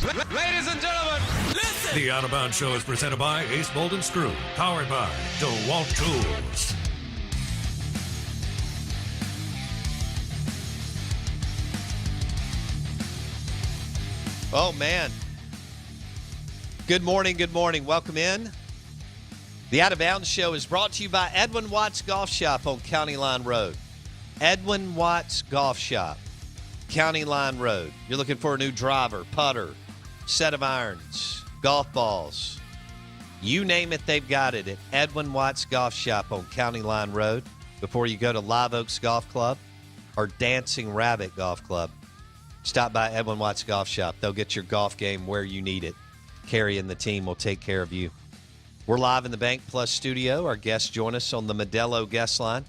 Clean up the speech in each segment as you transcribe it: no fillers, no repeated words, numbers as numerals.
Ladies and gentlemen, listen! The Out of Bounds Show is presented by Ace Bolt and Screw, powered by DeWalt Tools. Oh, man. Good morning, good morning. Welcome in. The Out of Bounds Show is brought to you by Edwin Watts Golf Shop on County Line Road. Edwin Watts Golf Shop, County Line Road. You're looking for a new driver, putter, set of irons, golf balls. You name it, they've got it at Edwin Watts Golf Shop on County Line Road. Before you go to Live Oaks Golf Club or Dancing Rabbit Golf Club, stop by Edwin Watts Golf Shop. They'll get your golf game where you need it. Carrie and the team will take care of you. We're live in the Bank Plus studio. Our guests join us on the Modelo guest line.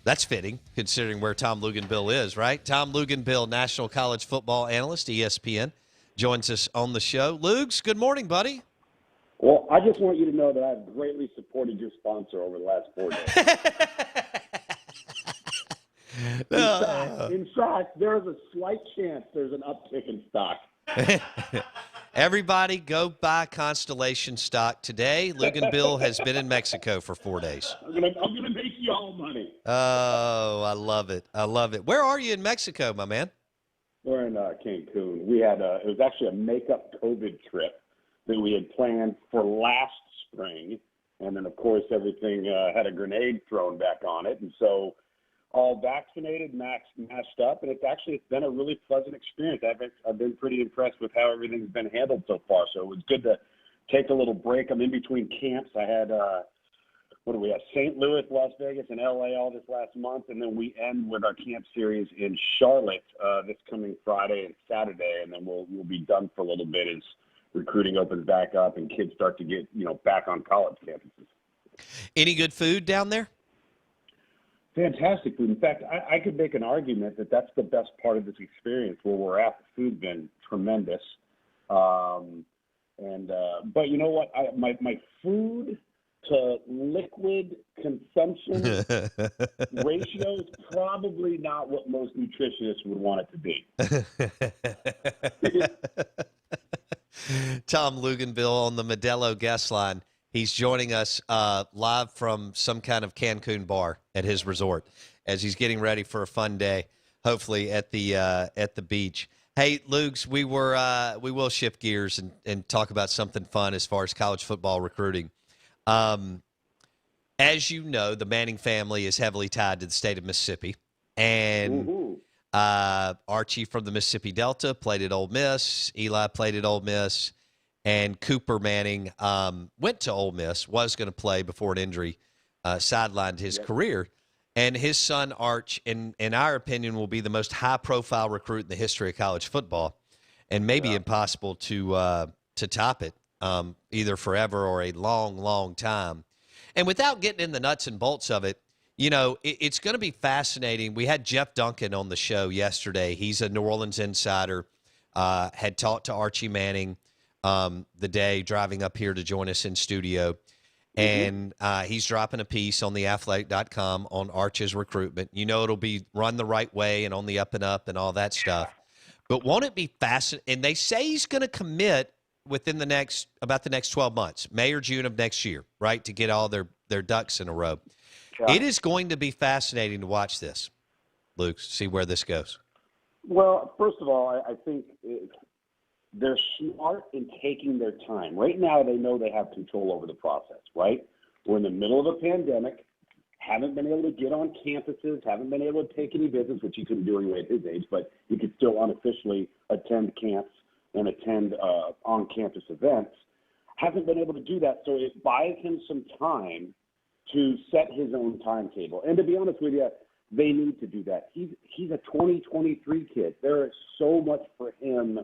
That's fitting, considering where Tom Luginbill is, right? Tom Luginbill, National College Football Analyst, ESPN, joins us on the show. Lugs, good morning, buddy. Well, I just want you to know that I've greatly supported your sponsor over the last 4 days. In fact, there is a slight chance there's an uptick in stock. Everybody go buy Constellation stock today. Luginbill has been in Mexico for 4 days. I'm gonna make you all money. Oh, I love it. I love it. Where are you in Mexico, my man? We're in Cancun. We had it was actually a makeup COVID trip that we had planned for last spring, and then of course everything had a grenade thrown back on it, and so all vaccinated, matched up, and it's been a really pleasant experience. I've been pretty impressed with how everything's been handled so far. So it was good to take a little break. I'm in between camps. I had St. Louis, Las Vegas, and LA all this last month, and then we end with our camp series in Charlotte this coming Friday and Saturday, and then we'll be done for a little bit as recruiting opens back up and kids start to get back on college campuses. Any good food down there? Fantastic food. In fact, I could make an argument that that's the best part of this experience where we're at. The food's been tremendous. But you know what? My food to liquid consumption ratio is probably not what most nutritionists would want it to be. Tom Luginbill on the Modelo guest line. He's joining us live from some kind of Cancun bar at his resort as he's getting ready for a fun day, hopefully at the beach. Hey, Lugs, we will shift gears and talk about something fun as far as college football recruiting. As you know, the Manning family is heavily tied to the state of Mississippi, and Archie from the Mississippi Delta played at Ole Miss. Eli played at Ole Miss. And Cooper Manning went to Ole Miss, was going to play before an injury sidelined his career. And his son, Arch, in our opinion, will be the most high-profile recruit in the history of college football, and maybe impossible to top it, either forever or a long, long time. And without getting in the nuts and bolts of it, it's going to be fascinating. We had Jeff Duncan on the show yesterday. He's a New Orleans insider, had talked to Archie Manning the day driving up here to join us in studio. And he's dropping a piece on theathletic.com on Arch's recruitment. It'll be run the right way and on the up and up and all that stuff. But won't it be fascinating? And they say he's going to commit within about the next 12 months, May or June of next year, right, to get all their ducks in a row. Yeah. It is going to be fascinating to watch this, Luke, see where this goes. Well, first of all, I think they're smart in taking their time. Right now, they know they have control over the process, right? We're in the middle of a pandemic, haven't been able to get on campuses, haven't been able to take any visits, which he couldn't do anyway at his age, but he could still unofficially attend camps and attend on-campus events. Hasn't been able to do that, so it buys him some time to set his own timetable. And to be honest with you, they need to do that. He's a 2023 kid. There is so much for him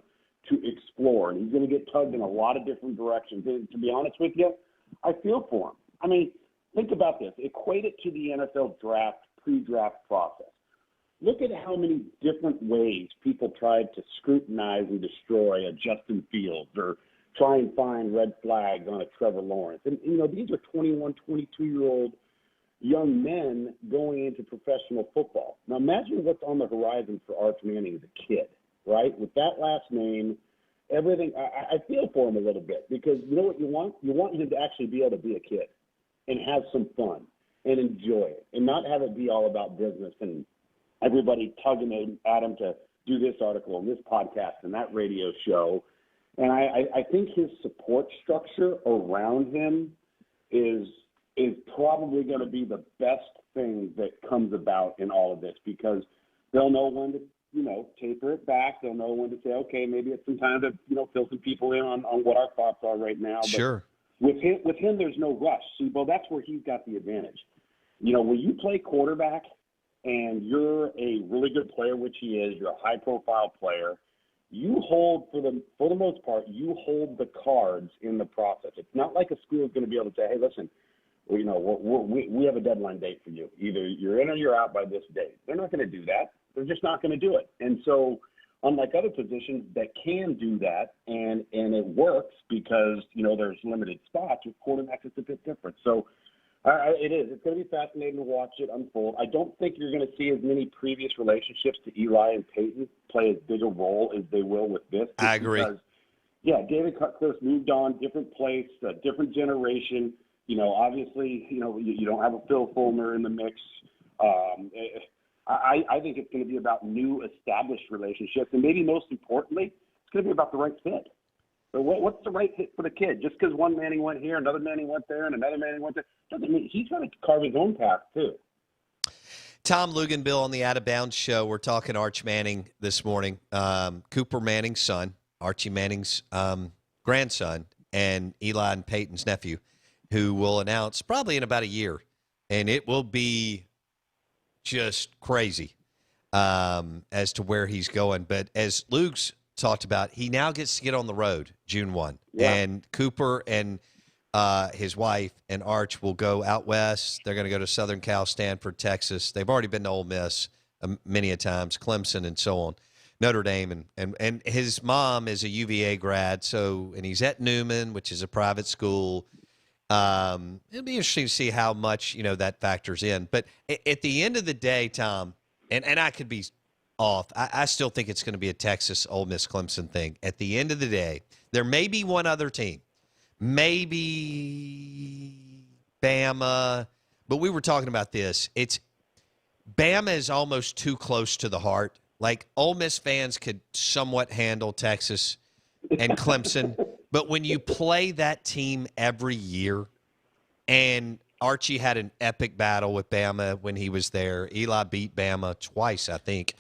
to explore, and he's going to get tugged in a lot of different directions. And to be honest with you, I feel for him. I mean, think about this. Equate it to the NFL draft, pre-draft process. Look at how many different ways people tried to scrutinize and destroy a Justin Fields or try and find red flags on a Trevor Lawrence. And, these are 21, 22-year-old young men going into professional football. Now, imagine what's on the horizon for Arch Manning as a kid, right? With that last name everything. I feel for him a little bit because you know what you want? You want him to actually be able to be a kid and have some fun and enjoy it and not have it be all about business and everybody tugging at him to do this article and this podcast and that radio show. And I think his support structure around him is probably going to be the best thing that comes about in all of this because they'll know when to, taper it back. They'll know when to say, okay, maybe it's some time to, fill some people in on what our thoughts are right now. Sure. But with him, there's no rush. See, well, that's where he's got the advantage. When you play quarterback and you're a really good player, which he is, you're a high-profile player, you hold, for the most part, you hold the cards in the process. It's not like a school is going to be able to say, hey, listen, we have a deadline date for you. Either you're in or you're out by this date. They're not going to do that. They're just not going to do it. And so unlike other positions that can do that and it works because, there's limited spots, with quarterbacks it's a bit different. So it is. It's going to be fascinating to watch it unfold. I don't think you're going to see as many previous relationships to Eli and Peyton play as big a role as they will with this. I agree. Because, David Cutcliffe moved on, different place, a different generation. Obviously, you don't have a Phil Fulmer in the mix. I think it's going to be about new established relationships, and maybe most importantly, it's going to be about the right fit. So what's the right fit for the kid? Just because one Manning went here, another Manning went there, and another Manning went there, doesn't mean he's going to carve his own path too. Tom Luginbill on the Out of Bounds show. We're talking Arch Manning this morning. Cooper Manning's son, Archie Manning's grandson, and Eli and Peyton's nephew, who will announce probably in about a year, and it will be just crazy as to where he's going. But as Luke's talked about, he now gets to get on the road June 1. Yeah. And Cooper and his wife and Arch will go out west. They're going to go to Southern Cal, Stanford, Texas. They've already been to Ole Miss many a times, Clemson and so on, Notre Dame. And his mom is a UVA grad, and he's at Newman, which is a private school. It'll be interesting to see how much, that factors in. But at the end of the day, Tom, and I could be off, I still think it's going to be a Texas, Ole Miss, Clemson thing. At the end of the day, there may be one other team, maybe Bama, but we were talking about this. Bama is almost too close to the heart. Like, Ole Miss fans could somewhat handle Texas and Clemson. But when you play that team every year, and Archie had an epic battle with Bama when he was there. Eli beat Bama twice, I think,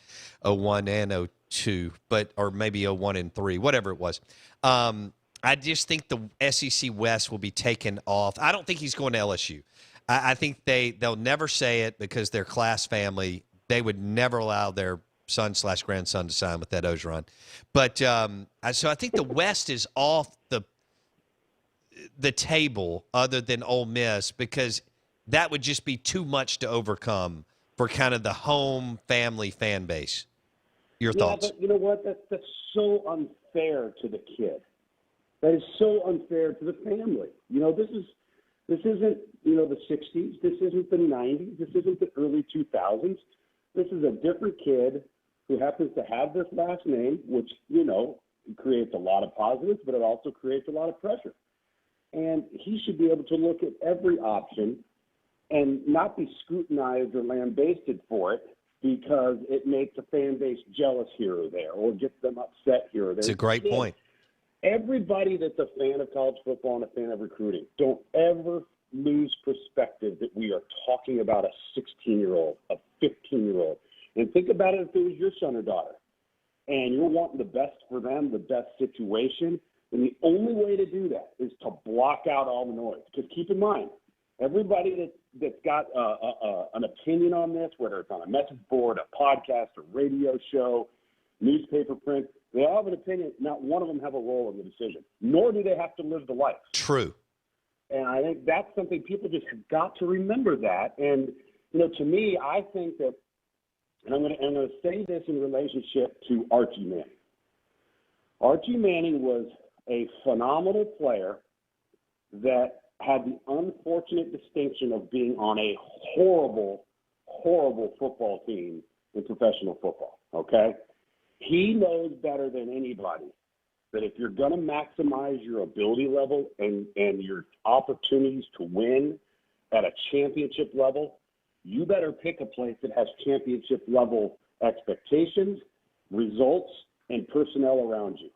01 and 02, or maybe 01 and 3, whatever it was. I just think the SEC West will be taken off. I don't think he's going to LSU. I think they'll never say it because they're class family. They would never allow their son/grandson to sign with that Ogeron. But so I think the West is off the table other than Ole Miss because that would just be too much to overcome for kind of the home family fan base. Your thoughts? But you know what? That's so unfair to the kid. That is so unfair to the family. This isn't, the 60s. This isn't the 90s. This isn't the early 2000s. This is a different kid who happens to have this last name, which, creates a lot of positives, but it also creates a lot of pressure. And he should be able to look at every option and not be scrutinized or lambasted for it because it makes a fan base jealous here or there or gets them upset here or there. It's a great point. Everybody that's a fan of college football and a fan of recruiting, don't ever lose perspective that we are talking about a 16-year-old, a 15-year-old. And think about it if it was your son or daughter, and you're wanting the best for them, the best situation, then the only way to do that is to block out all the noise. Because keep in mind, everybody that's got an opinion on this, whether it's on a message board, a podcast, a radio show, newspaper print, they all have an opinion. Not one of them have a role in the decision, nor do they have to live the life. True. And I think that's something people just have got to remember that. And, to me, I think that, and I'm going to say this in relationship to Archie Manning. Archie Manning was a phenomenal player that had the unfortunate distinction of being on a horrible, horrible football team in professional football, okay? He knows better than anybody that if you're going to maximize your ability level and your opportunities to win at a championship level, you better pick a place that has championship level expectations, results, and personnel around you.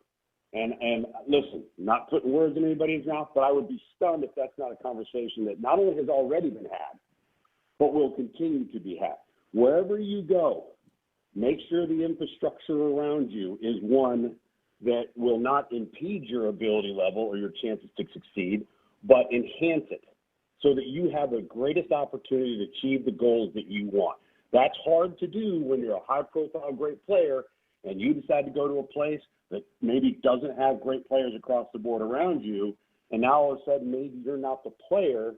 And listen, not putting words in anybody's mouth, but I would be stunned if that's not a conversation that not only has already been had, but will continue to be had. Wherever you go, make sure the infrastructure around you is one that will not impede your ability level or your chances to succeed, but enhance it so that you have the greatest opportunity to achieve the goals that you want. That's hard to do when you're a high-profile great player and you decide to go to a place that maybe doesn't have great players across the board around you, and now all of a sudden maybe you're not the player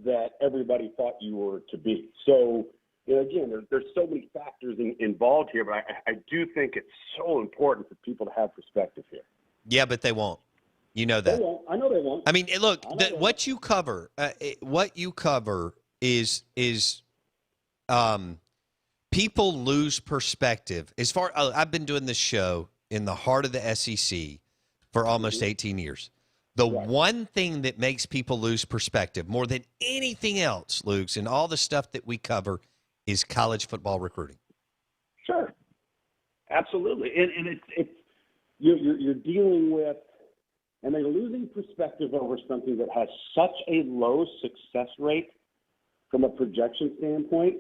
that everybody thought you were to be. So, again, there's so many factors involved here, but I do think it's so important for people to have perspective here. Yeah, but they won't. You know that. They won't. I know they won't. I mean, look, what you cover is people lose perspective. As far I've been doing this show in the heart of the SEC for almost 18 years. The one thing that makes people lose perspective more than anything else, Luke, and all the stuff that we cover is college football recruiting. Sure, absolutely, and it's you're dealing with, and they're losing perspective over something that has such a low success rate from a projection standpoint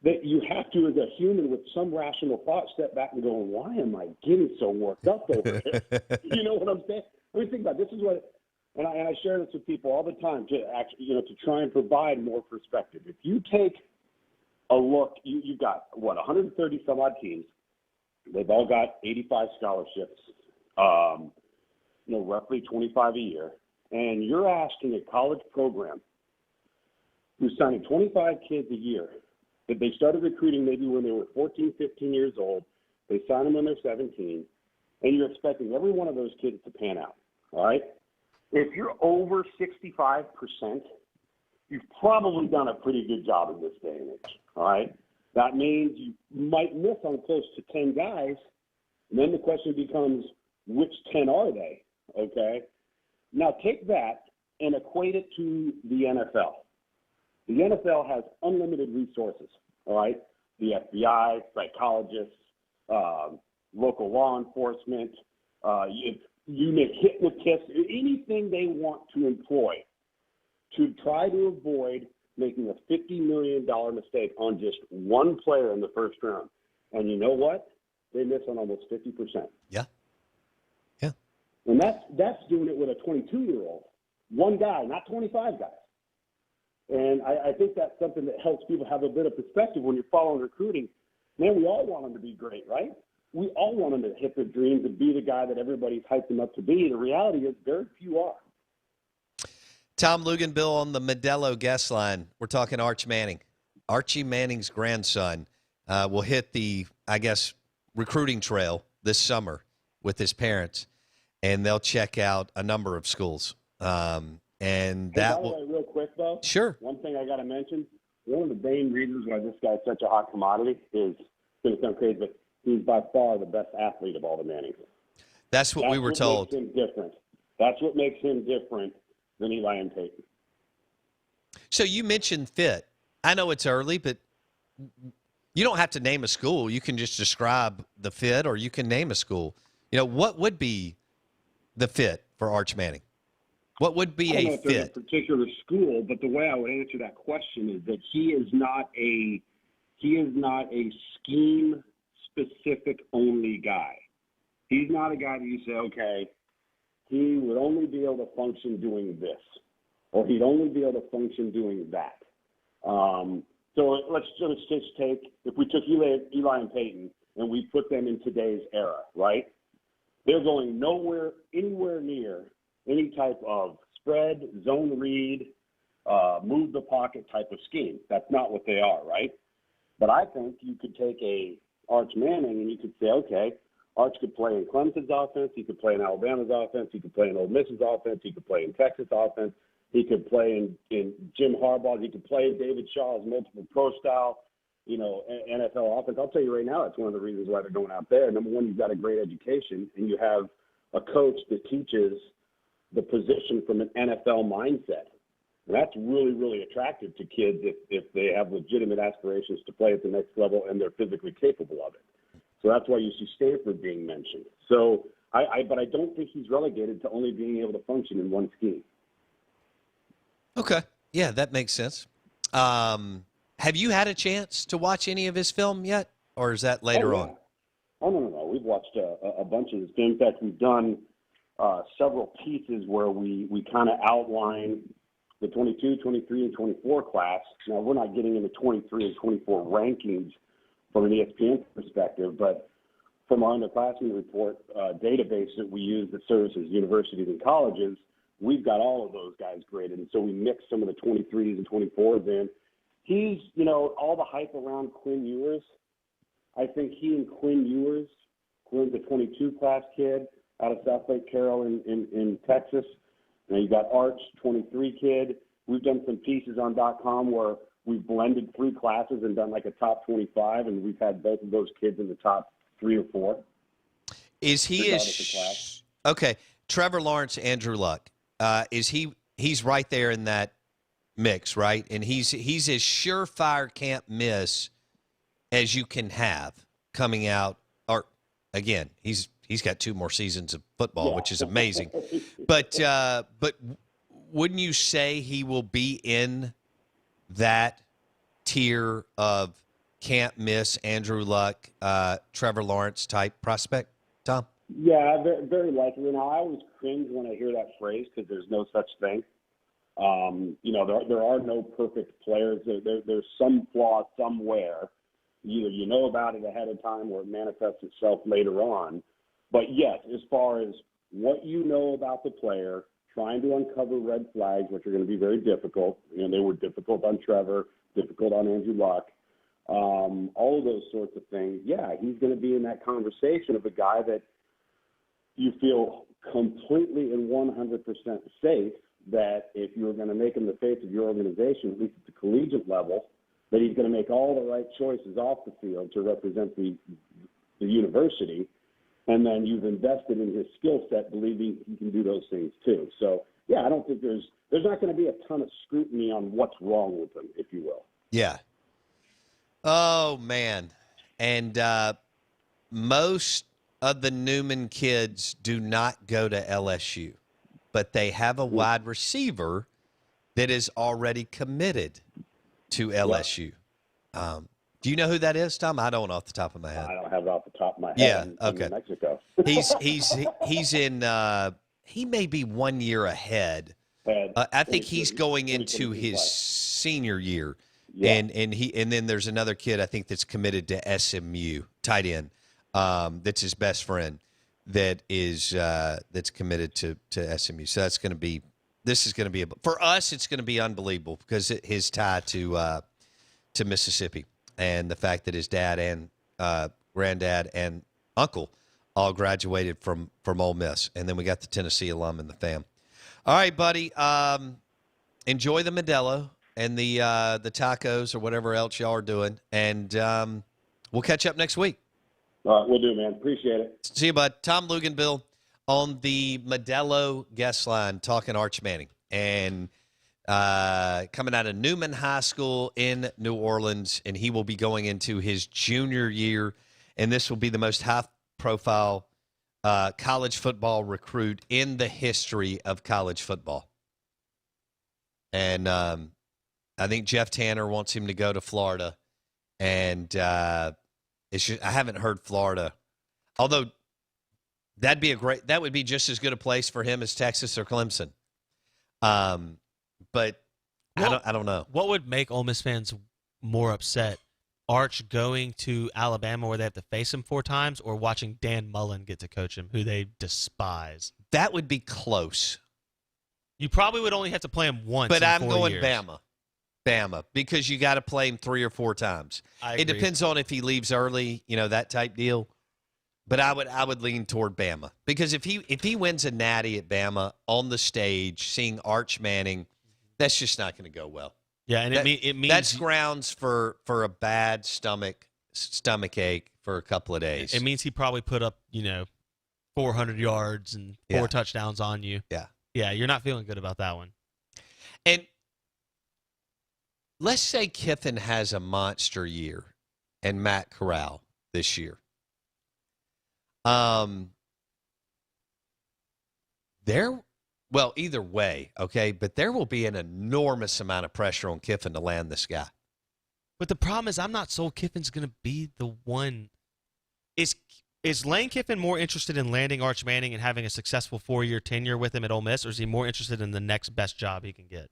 that you have to, as a human with some rational thought, step back and go, why am I getting so worked up over this? You know what I'm saying? I mean, think about it. This is what, and I share this with people all the time to actually, to try and provide more perspective. If you take a look, you've got, 130 some odd teams. They've all got 85 scholarships, roughly 25 a year. And you're asking a college program who's signing 25 kids a year, that they started recruiting maybe when they were 14, 15 years old. They sign them when they're 17, and you're expecting every one of those kids to pan out, all right? If you're over 65%, you've probably done a pretty good job in this day and age, all right? That means you might miss on close to 10 guys, and then the question becomes, which 10 are they, okay? Now take that and equate it to the NFL. The NFL has unlimited resources, all right? The FBI, psychologists, local law enforcement, you make hypnotists, anything they want to employ to try to avoid making a $50 million mistake on just one player in the first round. And you know what? They miss on almost 50%. Yeah. And that's doing it with a 22-year-old. One guy, not 25 guys. And I think that's something that helps people have a bit of perspective when you're following recruiting. Man, we all want them to be great, right? We all want them to hit their dreams and be the guy that everybody's hyped them up to be. The reality is very few are. Tom Luginbill on the Modelo guest line. We're talking Arch Manning. Archie Manning's grandson will hit the, recruiting trail this summer with his parents, and they'll check out a number of schools. And that will. Real quick, though. Sure. One thing I got to mention, one of the main reasons why this guy's such a hot commodity is, it's going to sound crazy, but he's by far the best athlete of all the Mannings. That's what we were told. Makes him different. That's what makes him different than Eli and Peyton. So you mentioned fit. I know it's early, but you don't have to name a school. You can just describe the fit, or you can name a school. What would be the fit for Arch Manning? What would be a fit? A particular school, but the way I would answer that question is that he is not a scheme specific only guy. He's not a guy that you say, okay, he would only be able to function doing this, or he'd only be able to function doing that. So let's just take, if we took Eli and Peyton and we put them in today's era, right? They're going anywhere near any type of spread, zone read, move the pocket type of scheme. That's not what they are, right? But I think you could take a Arch Manning and you could say, okay, Arch could play in Clemson's offense, he could play in Alabama's offense, he could play in Ole Miss's offense, he could play in Texas offense, he could play in Jim Harbaugh's, he could play in David Shaw's multiple pro style, NFL offense. I'll tell you right now, that's one of the reasons why they're going out there. Number one, you've got a great education, and you have a coach that teaches the position from an NFL mindset. And that's really, really attractive to kids if they have legitimate aspirations to play at the next level and they're physically capable of it. So that's why you see Stanford being mentioned. So, but I don't think he's relegated to only being able to function in one scheme. Okay. Yeah, that makes sense. Have you had a chance to watch any of his film yet, or is that later on? Oh, no. We've watched a bunch of this. In fact, we've done several pieces where we kind of outline the 22, 23, and 24 class. Now, we're not getting into 23 and 24 rankings from an ESPN perspective, but from our underclassmen report database that we use that services universities and colleges, we've got all of those guys graded. And so we mix some of the 23s and 24s in. He's, all the hype around Quinn Ewers. I think he and Quinn Ewers, Quinn's a 22 class kid out of South Lake Carroll in Texas. Now you got Arch, 23 kid. We've done some pieces on .com where we've blended 3 classes and done like a top 25, and we've had both of those kids in the top 3 or 4. Is he okay? Trevor Lawrence, Andrew Luck. He's right there in that mix, right? And he's as surefire can't miss as you can have coming out. Or again, he's got 2 more seasons of football, which is amazing. But wouldn't you say he will be in that tier of can't miss Andrew Luck, Trevor Lawrence type prospect, Tom? Yeah, very, very likely. I always cringe when I hear that phrase because there's no such thing. There are no perfect players. There's some flaw somewhere. Either you know about it ahead of time or it manifests itself later on. But yes, as far as what you know about the player, trying to uncover red flags, which are going to be very difficult. They were difficult on Trevor, difficult on Andrew Luck. All of those sorts of things. Yeah, he's going to be in that conversation of a guy that you feel completely and 100% safe that if you're going to make him the face of your organization, at least at the collegiate level, that he's going to make all the right choices off the field to represent the university. And then you've invested in his skill set, believing he can do those things too. So, yeah, I don't think there's not going to be a ton of scrutiny on what's wrong with him, if you will. Yeah. Oh, man. And most of the Newman kids do not go to LSU, but they have a wide receiver that is already committed to LSU. Do you know who that is, Tom? I don't off the top of my head. I don't have it off the top of my head. Yeah, in New Mexico. he's in. He may be 1 year ahead. I think he's going into his senior year, and then there's another kid I think that's committed to SMU, tight end. That's his best friend. That's committed to SMU. So that's going to be. This is going to be for us. It's going to be unbelievable because his tie to Mississippi. And the fact that his dad and granddad and uncle all graduated from Ole Miss. And then we got the Tennessee alum in the fam. All right, buddy. Enjoy the Modelo and the tacos or whatever else y'all are doing. And we'll catch up next week. All right, we'll do, man. Appreciate it. See you, bud. Tom Luginbill on the Modelo guest line talking Arch Manning. And coming out of Newman High School in New Orleans, and he will be going into his junior year, and this will be the most high-profile college football recruit in the history of college football. And I think Jeff Tanner wants him to go to Florida, and I haven't heard Florida, although that would be just as good a place for him as Texas or Clemson. But I don't know. What would make Ole Miss fans more upset? Arch going to Alabama where they have to face him 4 times, or watching Dan Mullen get to coach him, who they despise? That would be close. You probably would only have to play him once. But I'm going years. Bama, because you got to play him 3 or 4 times. It depends on if he leaves early, that type deal. But I would lean toward Bama, because if he wins a natty at Bama on the stage, seeing Arch Manning, that's just not going to go well. Yeah, and it means that's grounds for a bad stomach ache for a couple of days. It means he probably put up 400 yards and 4 touchdowns on you. Yeah. Yeah, you're not feeling good about that one. And let's say Kiffin has a monster year and Matt Corral this year. Either way, okay, but there will be an enormous amount of pressure on Kiffin to land this guy. But the problem is I'm not sold Kiffin's going to be the one. Is Lane Kiffin more interested in landing Arch Manning and having a successful 4-year tenure with him at Ole Miss, or is he more interested in the next best job he can get?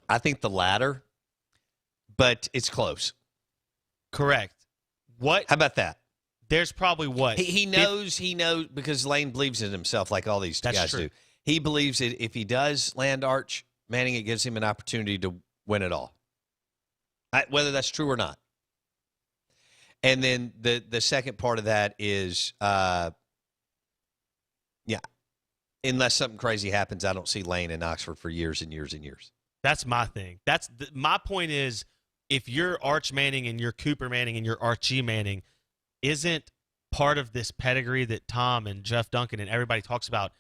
I think the latter, but it's close. Correct. What? How about that? There's probably what? He knows because Lane believes in himself like all these guys do. He believes that if he does land Arch Manning, it gives him an opportunity to win it all. Whether that's true or not. And then the second part of that is, unless something crazy happens, I don't see Lane in Oxford for years and years and years. That's my thing. My point is, if you're Arch Manning and you're Cooper Manning and you're Archie Manning, isn't part of this pedigree that Tom and Jeff Duncan and everybody talks about,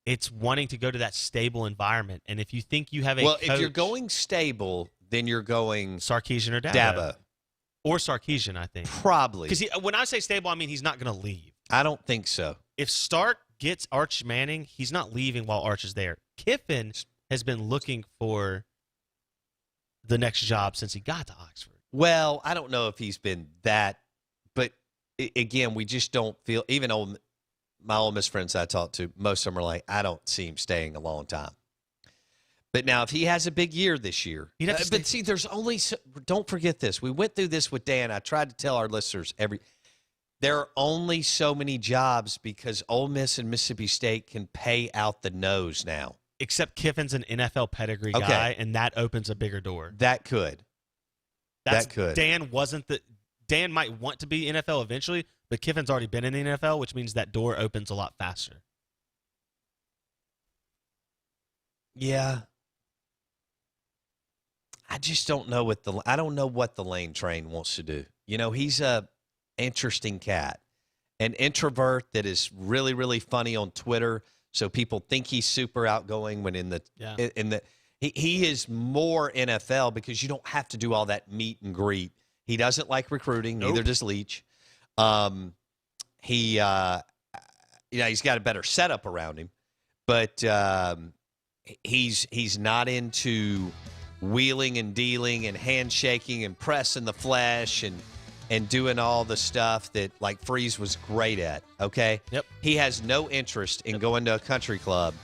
it's wanting to go to that stable environment. And if you think you have coach, if you're going stable, then you're going Sarkisian or Dabo. Or Sarkisian, I think. Probably. Because when I say stable, I mean he's not going to leave. I don't think so. If Stark gets Arch Manning, he's not leaving while Arch is there. Kiffin has been looking for the next job since he got to Oxford. Well, I don't know if he's been that, but again, we just don't feel, even my Ole Miss friends I talk to, most of them are like, I don't see him staying a long time. But now, if he has a big year this year, but see, there's only, don't forget this. We went through this with Dan. I tried to tell our listeners there are only so many jobs because Ole Miss and Mississippi State can pay out the nose now. Except Kiffin's an NFL pedigree guy, and that opens a bigger door. That could. Dan might want to be NFL eventually, but Kiffin's already been in the NFL, which means that door opens a lot faster. Yeah. I just don't know what the Lane train wants to do. You know, he's a interesting cat, an introvert that is really, really funny on Twitter. So people think he's super outgoing when he is more NFL because you don't have to do all that meet and greet. He doesn't like recruiting. Nope. Neither does Leach. He's got a better setup around him, but he's not into wheeling and dealing and handshaking and pressing the flesh and doing all the stuff that like Freeze was great at. Okay. Yep. He has no interest in going to a country club,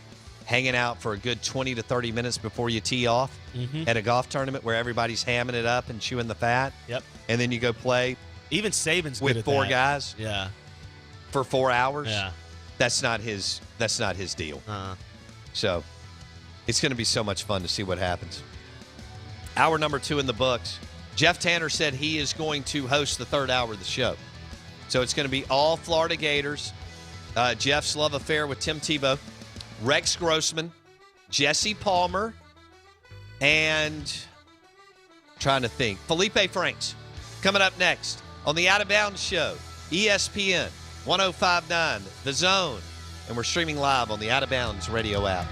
hanging out for a good 20 to 30 minutes before you tee off at a golf tournament where everybody's hamming it up and chewing the fat. Yep. And then you go play. Even Saban's with good at 4 that. guys. Yeah. For 4 hours. Yeah. That's not his deal. So it's going to be so much fun to see what happens. Hour number 2 in the books. Jeff Tanner said he is going to host the 3rd hour of the show. So it's going to be all Florida Gators. Jeff's love affair with Tim Tebow, Rex Grossman, Jesse Palmer, and trying to think, Felipe Franks. Coming up next on the Out of Bounds Show, ESPN 105.9, The Zone. And we're streaming live on the Out of Bounds radio app.